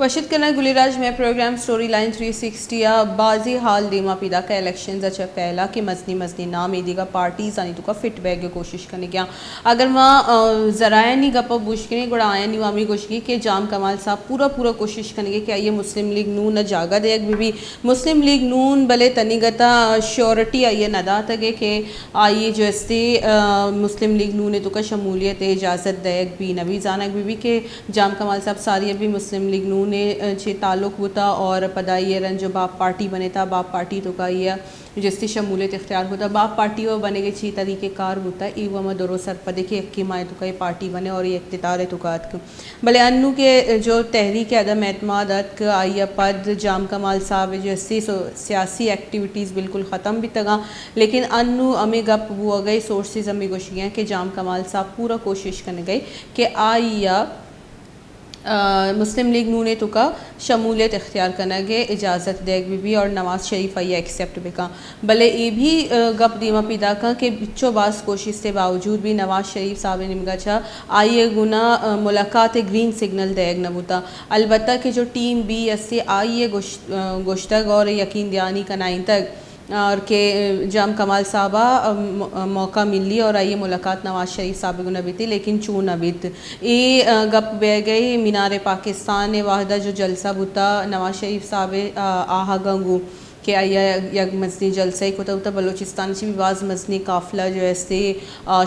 बशित करना गुलिराज में programme story line 360 या बाजी हाल दीमा पीदा का इलेक्शन अच्छा पहला कि मजनी नाम ईदीगा पार्टीज आनी तो फिट बैग की कोशिश करने गया अगर वहाँ ज़राया नहीं गप बुशकने गुड़ा आया नहीं वामी कोशिश कि जाम कमाल साहब पूरा कोशिश करेंगे कि आइए मुस्लिम लीग नून जागा दे भी मुस्लिम लीग नून भले तनिगता श्योरिटी आइए नदा तगे कि आइए जैसे मुस्लिम लीग नून ने तो शमूलियत इजाज़त देग भी नबी जानक भी के जाम कमाल साहब सारी अभी मुस्लिम लीग नून ने छे ताल्लुक होता और पदाई रन जो बाप पार्टी बने था बाप पार्टी तो का ये जिससे शमूलियत इख्तियार होता बाप पार्टी वो बने के छी तरीके कार होता है ई वह दरो सर पदे के अक्की माए तो का पार्टी बने और ये इख्तियार तुकात भले अन्नू के जो तहरीक अदम एतमाद आई पद जाम कमाल साहब जैसी सियासी एक्टिविटीज़ बिल्कुल ख़त्म भी तगा लेकिन अन्नू अमे गप वो गई सोर्सेज अमी गुशियाँ कि जाम कमाल साहब पूरा कोशिश करने गई कि आइया मुस्लिम लीग नूने तो का शमूलियत इख्तियार करना गे इजाज़त देग भी और नवाज शरीफ आइए एक्सेप्ट भी का भले ये भी गप दीमा पिदा का कि बिच्चो बास कोशिश के बावजूद भी नवाज शरीफ साहब ने निमगा छा आइए गुना मुलाकात ग्रीन सिग्नल देग नबूता अलबत्ता कि जो टीम बी ऐसे आइए गुश्तग और यकीन दयानी कनाई तक और के जाम कमाल साहबा मौका मिली और आइए मुलाकात नवाज शरीफ साहब को नबी थी लेकिन चू नबीत ये गप बह गई मीनार पाकिस्तान वाहदा जो जलसा बुता नवाज शरीफ साहब आहा गंगू के आइया यग मजनी जलसा को तो बलोचिस्तान से भी बाज़ मजनी काफ़िला जो ऐसे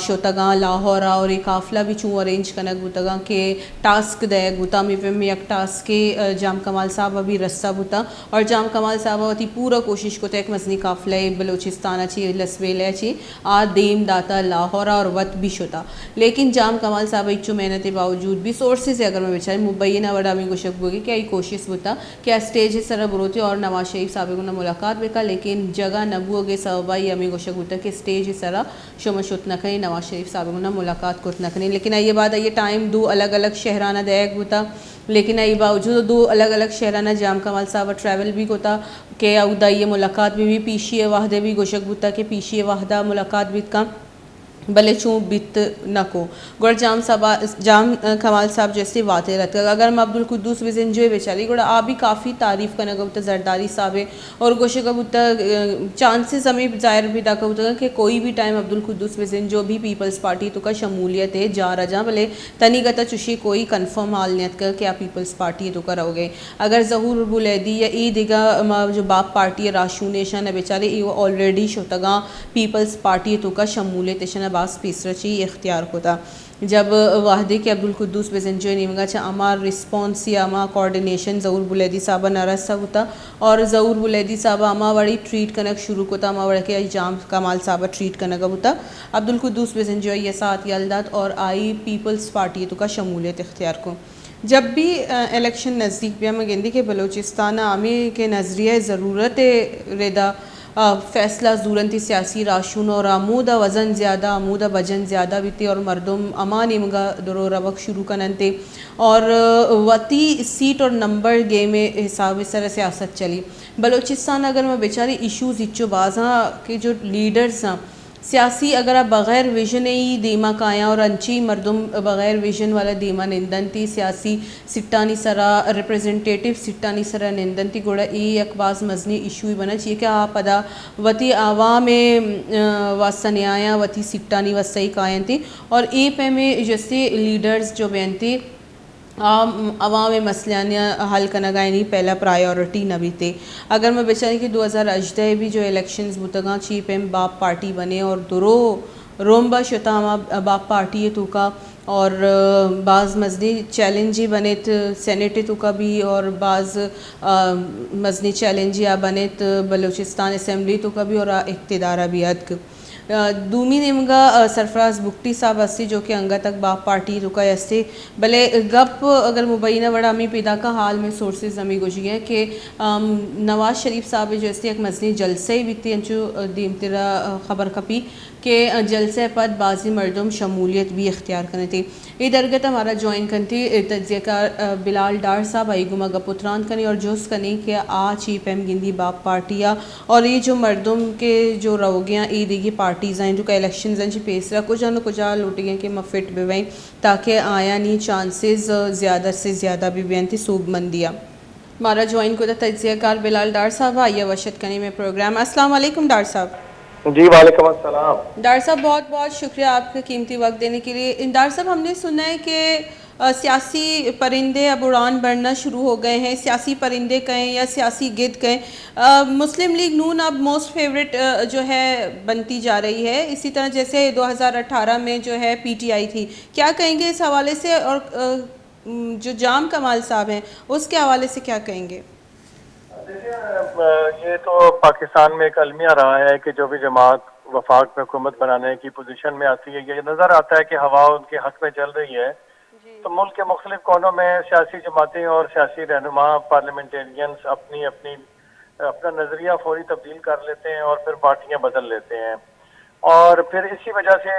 शोतगा लाहौर और ये काफ़िला भी चूँ अरेंज कनक बुतगा के टास्क दे गुता में एक टास्क के जाम कमाल साहब अभी रस्सा बुता और जाम कमाल साहब अति पूरा कोशिश को एक मजनी काफ़िला बलोचिस्तान अच्छी लसवेल अच्छी आ देम दाता लाहौर और वत भी शोता लेकिन जाम कमाल साहब इच्छू मेहनत के बावजूद भी सोर्सेज अगर मैं बेचारे मुबैना वड़ा में गुशक होगी क्या कोशिश बुता क्या स्टेज सर बुरोते और नवाज शरीफ साहब को मुलाकात बेका लेकिन जगह नबू गे सबाई अमी गोशक होता कि स्टेज इस तरह शुमशुत न कहीं नवाज शरीफ साहब ना मुलाकात को न करें लेकिन ये बात ये टाइम दो अलग अलग शहराना दैग होता लेकिन ये बावजूद दो अलग अलग शहराना जाम कमाल साहब ट्रैवल भी होता कि उदा ये मुलाकात भी पीछे वाहदे भी गोशक होता कि पीछे वाहदा मुलाकात भी का भले चूँ बित न को गुड़ जाम कमाल साहब जैसे वाते रहते अगर मैं अब्दुल कुद्दूस विजन जो बेचारी गुड़ा आप भी काफ़ी तारीफ़ करना गबूता जरदारी साहब है और गोशे कबूता चांसेस हमें ज़ाहिर भी दा कबूता कि कोई भी टाइम अब्दुल कुद्दूस विजन जो भी पीपल्स पार्टी तो का शमूलियत है जा रहा भले तनीगता चुशी कोई कन्फर्म हालनियत कर क्या पीपल्स पार्टी तो का रहोगे अगर जहूर बुलैदी या ई दिगा जो बाप पार्टी है राशू नेशन है बेचारे ये ऑलरेडी शोतगा पीपल्स पार्टी तो का शमूलियत बास पीसरा चाहिए इख्तियार होता जब वाहदे के अब्दुल कुद्दूस बेजंजो निमगा अमार रिस्पॉन्स या अमा कोऑर्डिनेशन जहूर बुलैदी साहबा नरसा होता और जहूर बुलैदी साहबा अमा वड़ी ट्रीट कनक शुरू होता अमा वड़ के जाम कमाल साहबा ट्रीट कनक होता अब्दुल कुद्दूस बेजंजो ये साथ यलदात और आई पीपल्स पार्टी तो का शमूलियत इख्तियार को जब भी इलेक्शन नज़दीक भी हम गेंदी के बलोचिस्तान आमी के नज़रिया ज़रूरत रेदा फ़ैसला ज़ूरंती सियासी राशून और आमूदा वज़न ज़्यादा आमूदा वजन ज़्यादा बीती और मरदम अमान इमगा दरो रवक शुरू कनते और वती सीट और नंबर गे में हिसाब इस तरह सियासत चली बलोचिस्तान अगर मैं बेचारे इशूज़ इच्चो बाज़ा के जो लीडर्स हैं सियासी अगर आप बग़ैर विजन ही दीमा काया और अंची मरदम बग़ैर विजन वाला दीमा निंदन थी सियासी सिट्टानी सरा रिप्रेजेंटेटिव सिट्टानी सरा निंदन थी गोड़ा एक बाज़ मजनी इशू ही बना चाहिए कि आप पदा वती आवाम वसन्याया वती सिट्टानी वसई कायन थी और ए पे में जैसे लीडर्स जो बहन थी अवाम मसलियाँ हल करना नहीं पहला प्रायोरिटी नबी थे अगर मैं बेचारी कि 2018 भी जो इलेक्शंस बुतगा चीप एम बाप पार्टी बने और दुरो रोमबा शता बाप पार्टी है तो का और बाज़ मजनी चैलेंज ही बने सेनेट तो का भी और बाज़ मजनी चैलेंज या बने बलूचिस्तान असम्बली तो का भी और इक़्तिदार भी अदक दूमी निमगा सरफराज बुक्टी साहब अस्सी जो कि अंगा तक बाप पार्टी रुका अस्सी भले गप अगर मुबैना बड़ा अमी पैदा का हाल में सोर्सेज अमी गुजरी हैं कि नवाज शरीफ साहब जैसे एक मजनी जलसे भी थी अंचू दीम तेरा खबर खपी के जलसे पद बाजी मर्दम शमूलियत भी इख्तियार करने थी ये दरगत हमारा ज्वाइन करती तज्ज़ियाकार बिलाल डार साहब आई गुमा गपुत्रान कनी और जोस कनी के आ चीप एम गिंदी बाप पार्टियाँ और ये जो मर्दम के जो रोगियाँ ई दिगी पार्टीज़ हैं जो का इलेक्शन हैं पेसरा कुछ न कुछ लुटियाँ के मफिट भी वहीं ताकि आया नहीं चांसेस ज़्यादा से ज़्यादा भी बेन थी सूबमंदियाँ हमारा ज्वाइन को तजियाकार बिलाल डार साहब आइए वशत कनी में प्रोग्राम। अस्सलाम वालेकुम डार साहब। जी वालेकुम अस्सलाम। डार साहब बहुत बहुत शुक्रिया आपका कीमती वक्त देने के लिए। डार साहब हमने सुना है कि सियासी परिंदे अब उड़ान भरना शुरू हो गए हैं, सियासी परिंदे कहें या सियासी गिद्ध कहें। मुस्लिम लीग नून अब मोस्ट फेवरेट जो है बनती जा रही है, इसी तरह जैसे 2018 में जो है पीटीआई थी। क्या कहेंगे इस हवाले से, और जो जाम कमाल साहब हैं उसके हवाले से क्या कहेंगे? देखिए, ये तो पाकिस्तान में एक अलमिया रहा है कि जो भी जमात वफाक में हुकूमत बनाने की पोजीशन में आती है, ये नजर आता है कि हवा उनके हक में चल रही है। तो मुल्क के मुख्तलिफ कोनों में सियासी जमातें और सियासी रहनुमा पार्लियामेंटेरियंस अपनी अपनी अपना नजरिया फौरी तब्दील कर लेते हैं और फिर पार्टियां बदल लेते हैं। और फिर इसी वजह से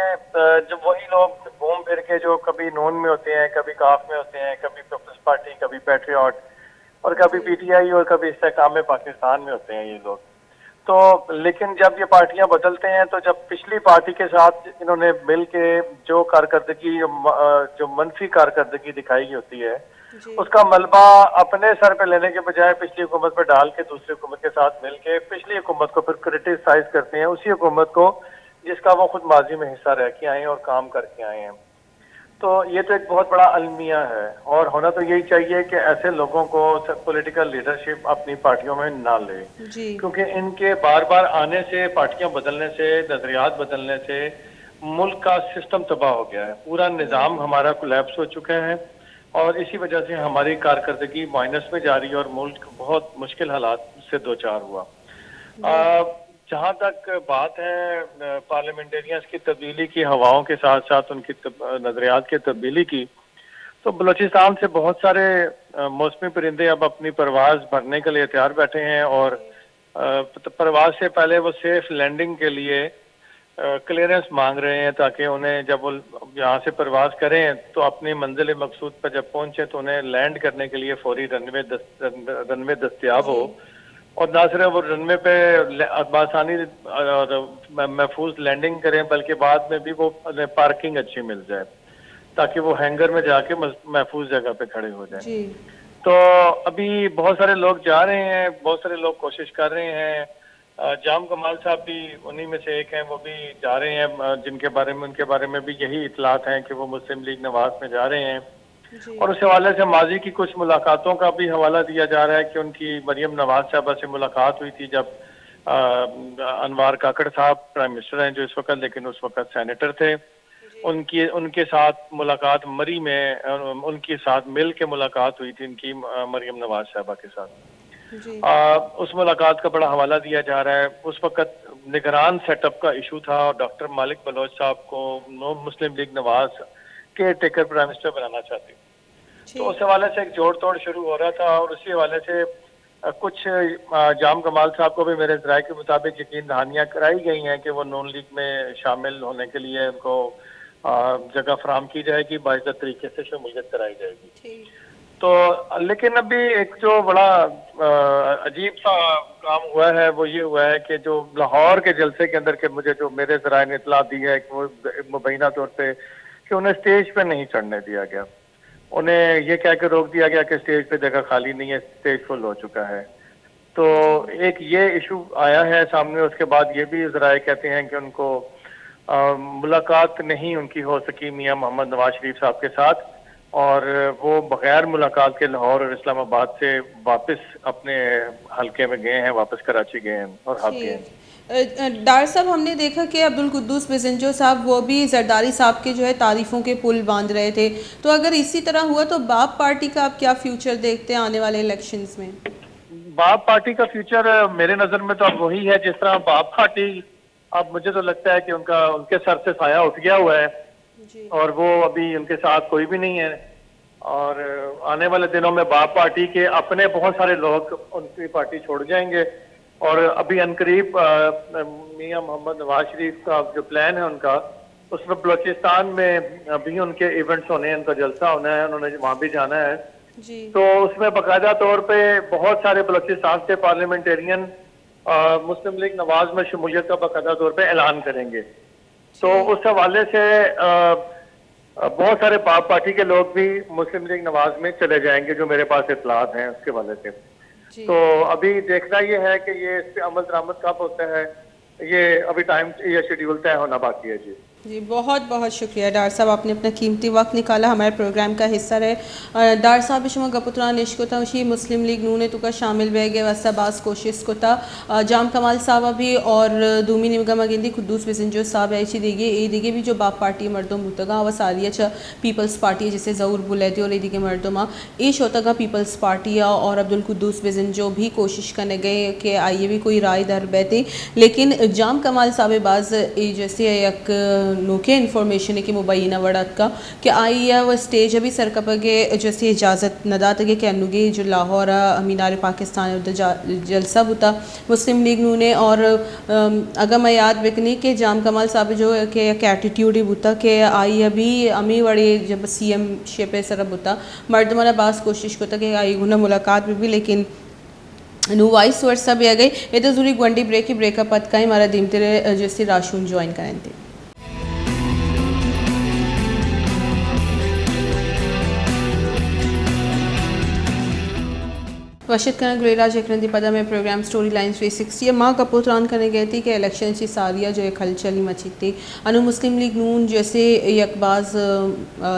जब वही लोग घूम फिर के जो कभी नून में होते हैं, कभी काफ में होते हैं, कभी पीपल्स पार्टी, कभी पैट्रियट और कभी पीटीआई और कभी इस्तेकाम पाकिस्तान में होते हैं ये लोग। तो लेकिन जब ये पार्टियां बदलते हैं, तो जब पिछली पार्टी के साथ इन्होंने मिल के जो कारकर्दगी, जो मनफी कारकर्दगी दिखाई होती है, उसका मलबा अपने सर पे लेने के बजाय पिछली हुकूमत पे डाल के दूसरी हुकूमत के साथ मिल के पिछली हुकूमत को फिर क्रिटिसाइज करते हैं, उसी हुकूमत को जिसका वो खुद माजी में हिस्सा रह के आए हैं और काम करके आए हैं। तो ये तो एक बहुत बड़ा अलमिया है, और होना तो यही चाहिए कि ऐसे लोगों को पॉलिटिकल लीडरशिप अपनी पार्टियों में ना ले, क्योंकि इनके बार बार आने से, पार्टियां बदलने से, नजरियात बदलने से मुल्क का सिस्टम तबाह हो गया है। पूरा निज़ाम हमारा कोलैप्स हो चुका है और इसी वजह से हमारी कारकर्दगी माइनस में जा रही है और मुल्क बहुत मुश्किल हालात से दो चार हुआ। जहाँ तक बात है पार्लियामेंटेरियंस की तब्दीली की, हवाओं के साथ साथ उनकी नजरियात की तब्दीली की, तो बलूचिस्तान से बहुत सारे मौसमी परिंदे अब अपनी परवाज भरने के लिए तैयार बैठे हैं और परवाज से पहले वो सेफ लैंडिंग के लिए क्लियरेंस मांग रहे हैं, ताकि उन्हें जब वो यहाँ से परवाज करें तो अपनी मंजिल मकसूद पर जब पहुंचे तो उन्हें लैंड करने के लिए फौरी रनवे दस्तियाब हो, और ना सिर्फ वो रनवे पे आसानी और महफूज लैंडिंग करें, बल्कि बाद में भी वो पार्किंग अच्छी मिल जाए ताकि वो हैंगर में जाके महफूज जगह पे खड़े हो जाएं। तो अभी बहुत सारे लोग जा रहे हैं, बहुत सारे लोग कोशिश कर रहे हैं। जाम कमाल साहब भी उन्हीं में से एक हैं, वो भी जा रहे हैं, जिनके बारे में, उनके बारे में भी यही इतलात हैं कि वो मुस्लिम लीग नवाज में जा रहे हैं। और उस हवाले से माजी की कुछ मुलाकातों का भी हवाला दिया जा रहा है कि उनकी मरियम नवाज साहबा से मुलाकात हुई थी जब अनवार काकड़ साहब प्राइम मिनिस्टर हैं जो इस वक्त, लेकिन उस वक्त सेनेटर थे। उनके साथ मुलाकात मरी में उनके साथ मिल के मुलाकात हुई थी इनकी मरियम नवाज साहबा के साथ। उस मुलाकात का बड़ा हवाला दिया जा रहा है। उस वक्त निगरान सेटअप का इशू था और डॉक्टर मालिक बलोच साहब को मुस्लिम लीग नवाज के टेकर प्राइम मिनिस्टर बनाना चाहती, तो उस हवाले से एक जोड़ तोड़ शुरू हो रहा था। और उसी हवाले से कुछ जाम कमाल साहब को भी मेरे राय के मुताबिक यकीन दहानियां कराई गई हैं कि वो नून लीग में शामिल होने के लिए उनको जगह फराम की जाएगी, बाइज़्ज़त तरीके से शमूलियत कराई जाएगी। तो लेकिन अभी एक जो बड़ा अजीब सा काम हुआ है वो ये हुआ है कि जो लाहौर के जलसे के अंदर के मुझे जो मेरे ज़राए ने इतला दी है कि वो मुबैना तौर पे कि उन्हें स्टेज पे नहीं चढ़ने दिया गया, उन्हें ये कह के रोक दिया गया कि स्टेज पे जगह खाली नहीं है, स्टेज फुल हो चुका है। तो एक ये इशू आया है सामने। उसके बाद ये भी ज़राए कहते हैं कि उनको मुलाकात नहीं उनकी हो सकी मियां मोहम्मद नवाज शरीफ साहब के साथ, और वो बगैर मुलाकात के लाहौर और इस्लामाबाद से वापस अपने हलके में गए हैं, वापस कराची गए हैं और हक गए हैं। डार साहब, हमने देखा कि अब्दुल कुद्दूस बिजंजो साहब वो भी जरदारी साहब के जो है तारीफों के पुल बांध रहे थे। तो अगर इसी तरह हुआ तो बाप पार्टी का आप क्या फ्यूचर देखते हैं आने वाले इलेक्शंस में? बाप पार्टी का फ्यूचर मेरे नजर में तो अब वही है जिस तरह बाप पार्टी, अब मुझे तो लगता है कि उनके सर से साया उठ गया हुआ है और वो अभी उनके साथ कोई भी नहीं है। और आने वाले दिनों में बाप पार्टी के अपने बहुत सारे लोग उनकी पार्टी छोड़ जाएंगे, और अभी अनकरीब मियां मोहम्मद नवाज शरीफ का जो प्लान है उनका, उसमें बलूचिस्तान में अभी उनके इवेंट्स होने हैं, उनका जलसा होना है, उन्होंने वहां भी जाना है। तो उसमें बाकायदा तौर पे बहुत सारे बलूचिस्तान से पार्लियामेंटेरियन मुस्लिम लीग नवाज में शमूलियत का बाकायदा तौर पे ऐलान करेंगे। तो उस हवाले से बहुत सारे बाप पार्टी के लोग भी मुस्लिम लीग नवाज में चले जाएंगे, जो मेरे पास इत्तलात हैं उसके वाले से। जी तो अभी देखना ये है कि ये इस पे अमल दरामद कब होता है, ये अभी टाइम, ये शेड्यूल तय होना बाकी है जी। जी, बहुत बहुत शुक्रिया डॉक्टर साहब, आपने अपना कीमती वक्त निकाला, हमारे प्रोग्राम का हिस्सा रहे। डॉक्टर साहब शुमा गपुत्रान इश्कोता उसी मुस्लिम लीग नूने तुका शामिल बह गए वस्ता बास कोशिश कोता जाम कमाल साहब अभी और दूमी निमगा मगिंदी खुद्दूस बिजंजो साहब ऐसी देगे ए देगे भी जो बाप पार्टी मर्दों मुतगा व सारिया छ पीपल्स पार्टी जिसे ज़रूर बुलेती और ए दिगे मर्दों माँ ए शोतगा पीपल्स पार्टी और अब्दुल कुद्दूस बिजंजो भी कोशिश करने गए कि आइए भी कोई राय दर बैठे, लेकिन जाम कमाल साहब बाज जैसे एक नोके इन्फॉर्मेशन है कि मुबैना वड़ात का कि आई है वह स्टेज अभी सरकपगे जैसे इजाज़त नदात के अनुगे जो लाहौर मीनार पाकिस्तान जलसा बुता मुस्लिम लीग नूने और अगर मैं याद बिकनी के जाम कमाल साहब जो के एटीट्यूड ही बुता के आई अभी अमी वड़े जब CM शेपे सर बुता मर्दमना बास कोशिश कोता कि आई गुना मुलाकात भी लेकिन नु वाइस वर्सा भी आ गई। ये तो जरूरी ग्वंडी ब्रेक ही ब्रेकअप पत का ही हमारा दिन तेरे जैसे राशून ज्वाइन करें थे। वशित करण गुलेराज एकरंदी पदा में प्रोग्राम स्टोरी लाइन 360 माँ कपूत्रान करने गई थी कि इलेक्शन की सारिया जो एक हलचली मची थी अनु मुस्लिम लीग नून जैसे यकबाज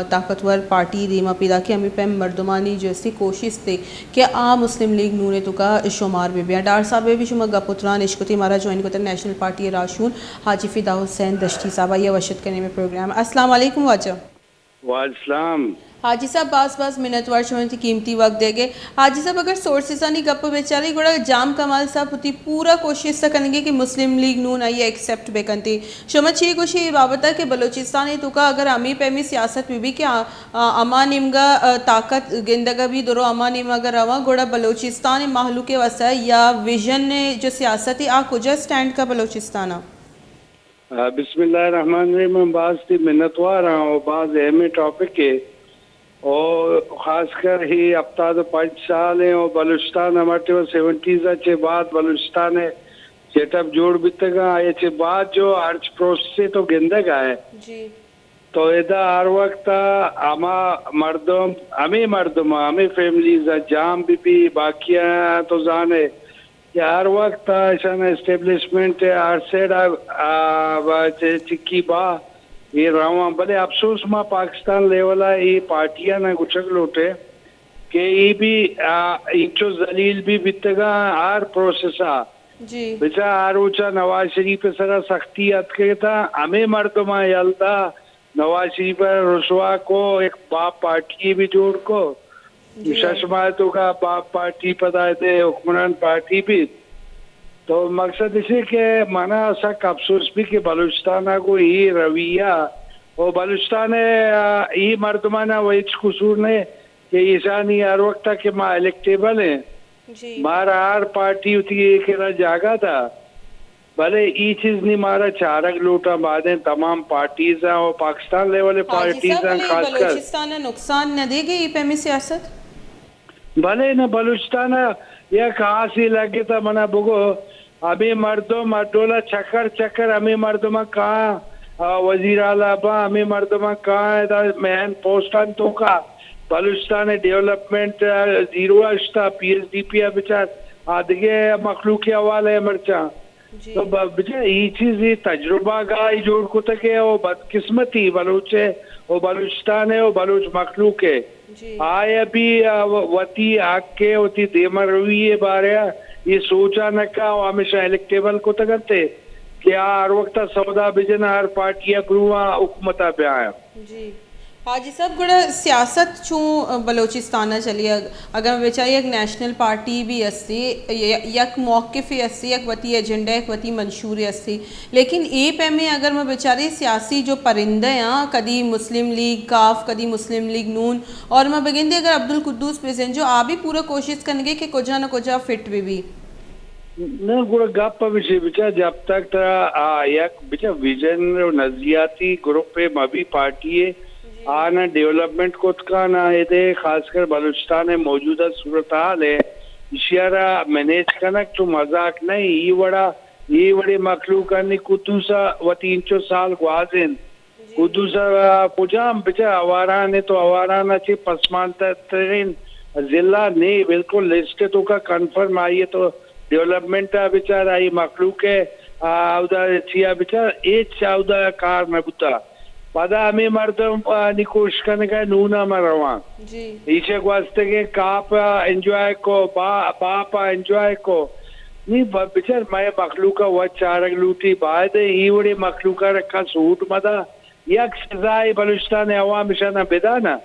ताकतवर पार्टी रीमा पिदा की अमी पैम मर्दमानी जैसी कोशिश थी कि आ मुस्लिम लीग नून तो का शुमार बेबिया डार साहब भी शुमा गपुत्रान इश्कती हमारा ज्वाइन को नेशनल पार्टी राशून हाजी फिदा हुसैन दश्ती साहब ये वशित करने में प्रोग्राम। अस्सलाम वालेकुम वाजा। वालेकुम हाजी साहब बास मिनट वर्ष में कीमती वक्त देंगे। हाजी साहब अगर सोर्सेस आनी गप बेचारी गोड़ा जाम कमाल साहब होती पूरा कोशिश से करेंगे कि मुस्लिम लीग नून आई एक्सेप्ट बेकनती शमच ये कुछ ये बाबत है कि बलोचिस्तान तो का अगर अमी पैमी सियासत में भी क्या अमा निमगा ताकत गेंदगा भी दोरो अमा निम अगर अवा गोड़ा बलोचिस्तान माहलू के वसा या विजन ने जो सियासत है आ कुजा स्टैंड का बलोचिस्तान बिस्मिल्लाहिर्रहमानिर्रहीम बाज थी मिन्नतवार और बाज अहम टॉपिक है और खासकर ही हफ्ता तो 5 साल है और बलूचिस्तान हमारे 70s के बाद बलूचिस्तान है सेटअप जोड़ बितगा ये बाद जो अर्च प्रोसेस तो गेंदगा है जी तो इधर हर वक्त अमा मर्दम हमें फैमिलीज जाम भी बाकिया तो जाने या हर वक्त ऐसा एस्टेब्लिशमेंट हर सेड चिक्की बा ये रहा भले अफसोस माँ पाकिस्तान लेवल ये पार्टियां ना गुचक लोटे कि ये भी इंचो जलील भी बितगा हर प्रोसेस जी बेचा हर ऊंचा नवाज शरीफ सरा सख्ती के था हमें मर्दमा यलता नवाज शरीफ रसवा को एक बाप पार्टी भी जोड़ को शशमातों का बाप पार्टी पता थे हुक्मरान पार्टी भी तो मकसद इसे के माना सक अफसोस भी कि बलूचिस्तान को ये रवैया और बलूचिस्तान ये मर्दमाना वही कसूर ने कि ईशानी हर वक्त के माँ इलेक्टेबल है मारा हर पार्टी उठी एक जागा था भले ये चीज नहीं मारा चारक लोटा बादें तमाम पार्टीज और पाकिस्तान लेवल पार्टीज बलूचिस्तान नुकसान न देगी ये पैमी सियासत भले न बलूचिस्तान या कहाँ से लगे था मना बुगो अभी मर्दों मर्दोला चक्कर हमें मर्दों कहाँ वजीर आला बा हमें मर्दों कहाँ है मैन पोस्टान तो का बलूचिस्तान डेवलपमेंट जीरो अश्ता PSDP बिचार आदगे मखलूक अवाल है मर्चा तो बेचा ये चीज ये तजुर्बा गाय जोड़ को तक है वो बदकिस्मती बलूचे वो बलूचिस्तान है वो बलूच मखलूक है आए अभी वती आग के वती देमर रवि ये बारे ये सोचा न का हमेशा इलेक्टेबल को तो करते क्या हर वक्त सौदा बिजन हर पार्टियां ग्रुआ हुकूमता पे आया जी हाजी साहब गुड़ा सियासत छू बलोचिस्तान चली अगर बेचारी एक नेशनल पार्टी भी अस्सी यक मौक़िफ़ अस्सी एक वती एजेंडा एक वती मंशूर अस्सी लेकिन ए पे में अगर मैं बेचारी सियासी जो परिंदे हैं कदी मुस्लिम लीग काफ कदी मुस्लिम लीग नून और मैं बगिंदे अगर अब्दुल कुद्दूस प्रेजेंट जो आ भी पूरा कोशिश करेंगे कि कुजा न कुजा फिट भी न गुड़ गप विषय बिचा जब तक एक बिचा विजन नजरियाती ग्रुप पे मभी पार्टी है आना डेवलपमेंट को ना ये खासकर बलूचिस्तान में मौजूदा सूरत हाल है इशारा मैनेज करना तो मजाक नहीं ये बड़े मखलूक कुतूसा व 300 साल ग्वाजिन कुदूसा पुजाम बिचा आवारा ने तो आवारा ना ची पसमानतरीन जिला नहीं बिल्कुल लिस्ट तो का कंफर्म आई है तो डेवलपमेंट बिचारा आई मखलूक है आउदा चिया बिचारा एच आउदा कार में बुता पदा हमें मर्दम निकोश करने का नूना मरवा जी ईशे वास्ते के काप एंजॉय को बाप एंजॉय को नहीं बिचार मैं मखलूका व चारक लूटी बाद ही वड़े मखलूका रखा सूट मदा यक सजाए बलूचिस्तान अवाम इशाना बेदाना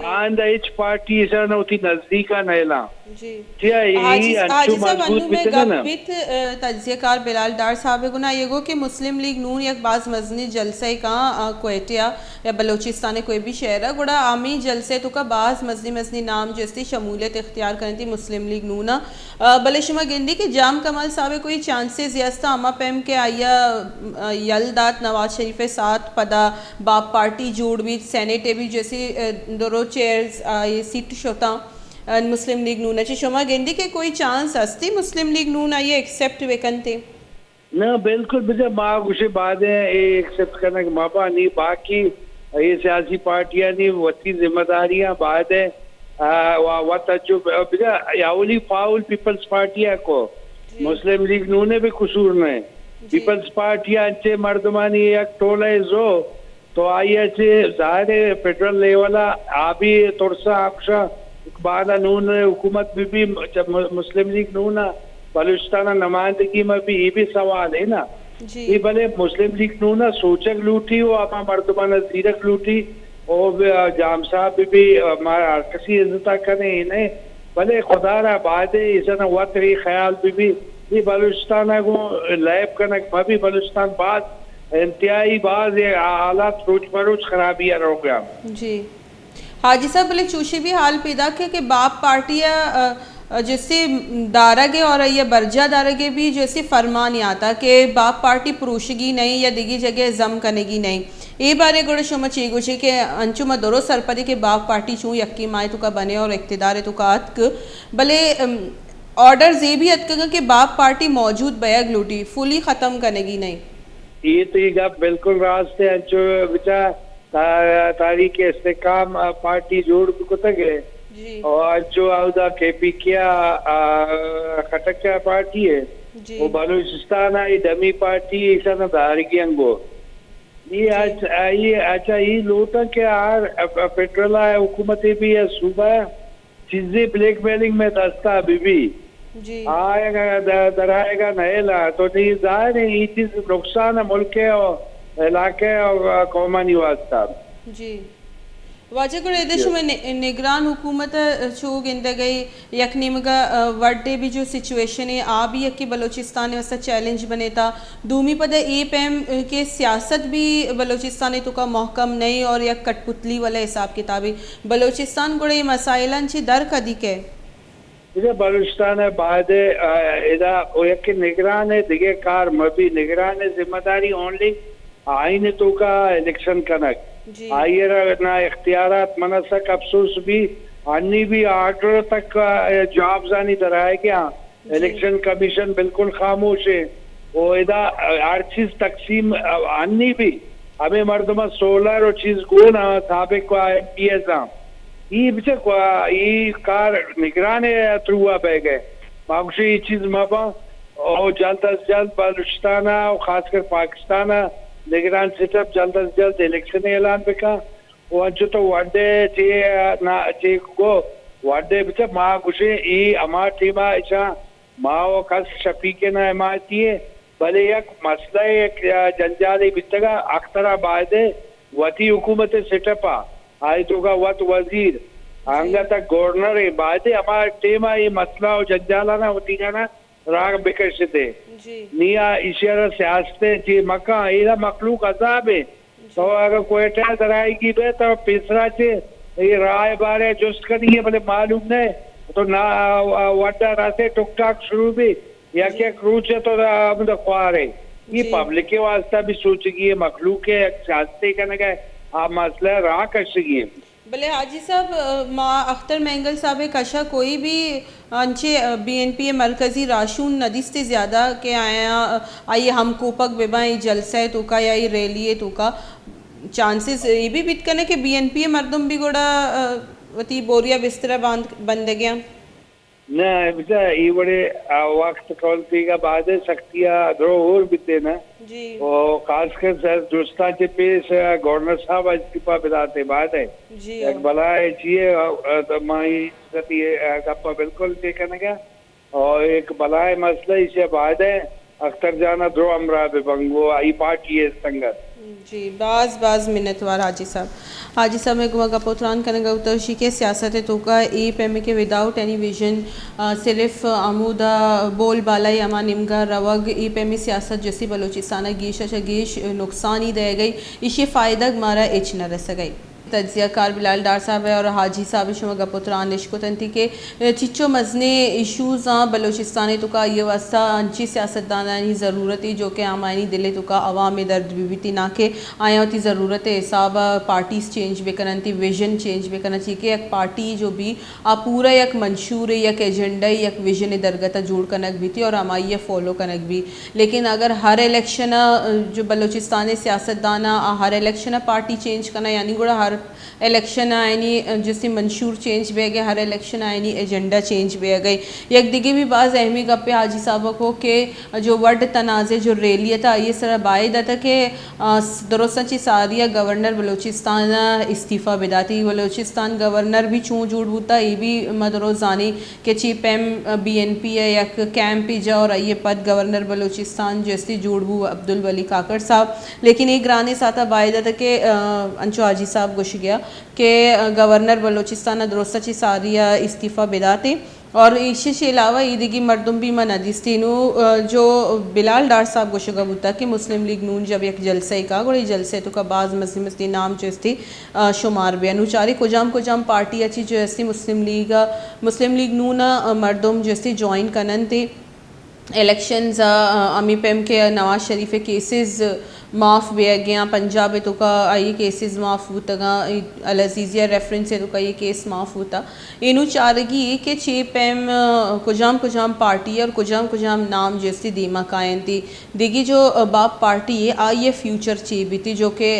आंदा एच पार्टी इशाना उती नजदीका नैला जी क्या हाजी ये अच्छू साहब मजबूत में बिचना ना गपित तज्जियाकार बिलाल डार साहब गुना येगो कि मुस्लिम लीग नून एक बाज मजनी जलसे का क्वेटिया या बलोचिस्तान कोई भी शहर है गुड़ा आमी जलसे तो का बाज मजनी नाम जैसी शमूलियत इख्तियार करनी थी मुस्लिम लीग नूना बले शुमा गिंदी के जाम कमल साहब कोई चांसेस यस्ता अमा पेम के आया यलदात नवाज शरीफ साथ पदा बाप पार्टी जोड़ भी सेनेटे भी जैसी दोनों चेयर्स ये सीट शोता मुस्लिम लीग नून ची शुमा गेंदी के कोई चांस अस्ती मुस्लिम लीग नून ये एक्सेप्ट वेकन थे ना बिल्कुल बिचा माँ कुछ बात है ये एक्सेप्ट करना कि मापा नहीं बाकी ये सियासी पार्टियां नहीं वती जिम्मेदारियां बात है बिचा यावली फाउल पीपल्स पार्टियां को मुस्लिम लीग नून भी कसूर नहीं पीपल्स पार्टियां अच्छे मर्दमानी एक टोला जो तो आइए जाहिर फेडरल लेवल आबी तोरसा आक्षा बादा नून हुकूमत भी मुस्लिम लीग नून बलूचिस्तान नुमाइंदगी में भी ये भी सवाल है ना जी ये भले मुस्लिम लीग नून सोचक लूटी हो आप मर्दमान सीरक लूटी और जाम साहब भी हमारा किसी इज्जत करें इन्हें भले खुदा रहा बाद इसने वक्त रही ख्याल भी ये बलूचिस्तान को लैब करना भी बलूचिस्तान बाद इंतहाई बाज हालात रोज बरोज खराबियां हो गया जी हाजी साहब बोले चूशी भी हाल पैदा के बाप पार्टियां जैसे दारगे और ये बर्जा दारगे भी जैसे फरमान आता कि बाप पार्टी पुरुषगी नहीं या दिगी जगह जम कनेगी नहीं ये बारे गुड़ शुमा चीगुची के अंचुमा दोरो सरपदी के बाप पार्टी चू यक्की माए तुका बने और इक्तदार तुका अतक भले ऑर्डर्स ये भी अतक कि बाप पार्टी मौजूद बैग लूटी फुली ख़त्म कनेगी नहीं ये तो ये गप बिल्कुल रास्ते अंचो बिचा तारीख इस्तेकाम पार्टी जोड़ को तक जी और जो आउदा केपी क्या खटक पार्टी है जी वो बलूचिस्तान आई डमी पार्टी ऐसा दारिकी अंगो ये आज ये अच्छा ये लोटा के आर पेट्रोल है हुकूमती भी है सुबह चीजें ब्लैकमेलिंग में दस्ता अभी भी जी आएगा दराएगा नहेला तो नहीं जाहिर है ये चीज नुकसान है मुल्क के और इलाके और कौमानी वास्ता जी वाजह को देश में निगरान हुकूमत छो गिंदा गई यकनीमगा वर्डे भी जो सिचुएशन है आ भी यकी बलोचिस्तान वैसा चैलेंज बने था दूमी पद ए पैम के सियासत भी बलोचिस्तान तो का महकम नहीं और यक कठपुतली वाला हिसाब किताबी बलोचिस्तान को ये मसाइलन ची दर कदी के इधर बलूचिस्तान है बाद इधर यकी निगरान है दिगे कार मबी निगरान है जिम्मेदारी ओनली आईने तो का इलेक्शन कनक आइए ना इख्तियारात मनसक अफसोस भी अन्नी भी आर्डर तक जॉब्स आनी दराए क्या इलेक्शन कमीशन बिल्कुल खामोश है वो इधर हर चीज तकसीम अन्नी भी हमें मर्दमा सोलर और चीज को ना साबिक को एमपीएस ये बिचे को ये कार निगरान थ्रू बह गए मांगशे ये चीज मापा और जल्द अज जल्द बलूचिस्तान और खासकर पाकिस्तान निगरान सेटअप जल्द अज जल्द इलेक्शन ऐलान बेका वो तो वनडे चे ना चे को वनडे बिचा माँ गुशे ये हमार टीमा ऐसा माँ वो कस शफीके ना हिमायती है भले एक मसला एक जंजाली बितगा अख्तरा बायदे वती हुकूमत सेटअप आई तो का वत वजीर आंगा तक गवर्नर है बायदे हमार टीमा ये मसला और जंजाला ना होती का ना राग बिकश थे निया इशारा सियासते जी मका इला मखलूक अजाब है तो अगर कोयटा दराएगी बे तो तीसरा चे ये राय बारे जुस्त करी है भले मालूम नहीं तो ना वड्डा रास्ते टुक टाक शुरू भी या क्या क्रूच है तो मतलब ख्वार है ये पब्लिक के वास्ता भी सोचेगी है मखलूक के सियासते करने का आप मसला राह कर सकी भले हाजी साहब माँ अख्तर महंगल साहब कशा कोई भी अंचे BNP मरकजी राशून नदीस्ते ज़्यादा के आया आइए हम कोपक बेबाई जलसा तो का या ये रैली तो का चांसेस ये भी बित कने कि बीएनपी मर्दम भी गोड़ा वती बोरिया बिस्तरा बंद गया ना बेटा इवड़े वक्त कौलतीगा बाद शक्तिया अधरो और बिते ना जी और खासकर सर दोस्ताचे पेश गवर्नर साहब इस्तीफा बिदाते बाद है जी एक बलाए चाहिए तो माई सती गप्पा बिल्कुल देखने का और एक बलाए मसला इसे बाद है अख्तर जाना द्रो अमरा बेबंगो आई पार्टी है संगत जी बाज मिन्नतवार हाजी साहब में गुआ का पोतरान करेंगे उतरशी के सियासत तो का ए पेम के विदाउट एनी विजन सिर्फ आमूदा बोल बाला अमा निमगा रवग ए पेमी सियासत जैसी बलोचिस्तान गीश गीश नुकसान ही दे गई इसे फ़ायदा मारा एच न रस गई तजिया कार बिलाल डार साहब है और हाजी साहब शुमा गपुत्रान निश्कुतंती के चिच्चो मजने इशूज़ बलोचिस्तानी तो का ये वास्ता अंची सियासतदाना ही ज़रूरत ही जो कि आमानी दिले तो का अवाम में दर्द बीबीती ना के आया होती ज़रूरत है हिसाब पार्टीज चेंज भी करना थी विजन चेंज भी करना चाहिए कि एक पार्टी जो भी पूरा एक मंशूर एक एजेंडा एक विजन दरगता जोड़ कनक भी थी और हमारी फॉलो कनक भी लेकिन अगर हर इलेक्शन जो बलोचिस्तानी सियासतदाना हर इलेक्शन पार्टी चेंज करना यानी गुड़ा हर इलेक्शन आयनी जिससे मंशूर चेंज भी गए हर इलेक्शन आयनी एजेंडा चेंज भी गई एक दिगे भी बाज़ अहमी गप्पे हाजी साहब को के जो वर्ड तनाज़े जो रैली था ये सर बायद था कि दुरुस्त सारिया गवर्नर बलोचिस्तान इस्तीफ़ा बिदाती बलोचिस्तान गवर्नर भी चूँ जुड़ बूता ये भी मदरो जानी के चीफ एम BNP है या कैंप ही जा और ये पद गवर्नर बलोचिस्तान जैसी जुड़बू अब्दुल वली काकड़ साहब लेकिन एक ग्रानी साथा बायद था कि अंचो हाजी साहब गुश गया कि गवर्नर बलोचिस्तान दुरुस्त सारिया इस्तीफ़ा बिदाते और इसी के अलावा ईदगी मरदम भी मन अदिस्तीनू जो बिलाल डार साहब को शुगा बुता कि मुस्लिम लीग नून जब एक जलसे का गोड़ी जलसे तो का बाज़ मस्ती नाम जो थी शुमार भी अनुचारी कुजाम पार्टी अच्छी जो ऐसी मुस्लिम लीग नून मरदम जैसी ज्वाइन कनन थे इलेक्शंस अमी पेम के नवाज शरीफ केसेस माफ़ बे गया पंजाब तो का आई केसेस माफ़ होता अलजीजिया रेफरेंस है तो का ये केस माफ़ होता इनू चारगी कि चे पेम कुजाम पार्टी और कुजाम नाम जैसी दीमा कायन थी दिगी जो बाप पार्टी है आ ये फ्यूचर चे भी थी जो कि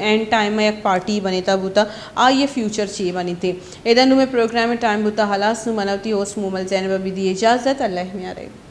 एंड टाइम में एक पार्टी बने था बुता आ ये फ्यूचर चे बनी थी इधर में प्रोग्राम में टाइम बुता हलास मनवती होस्ट मुमल जैन भी दी इजाज़त अल्लाह में आ रही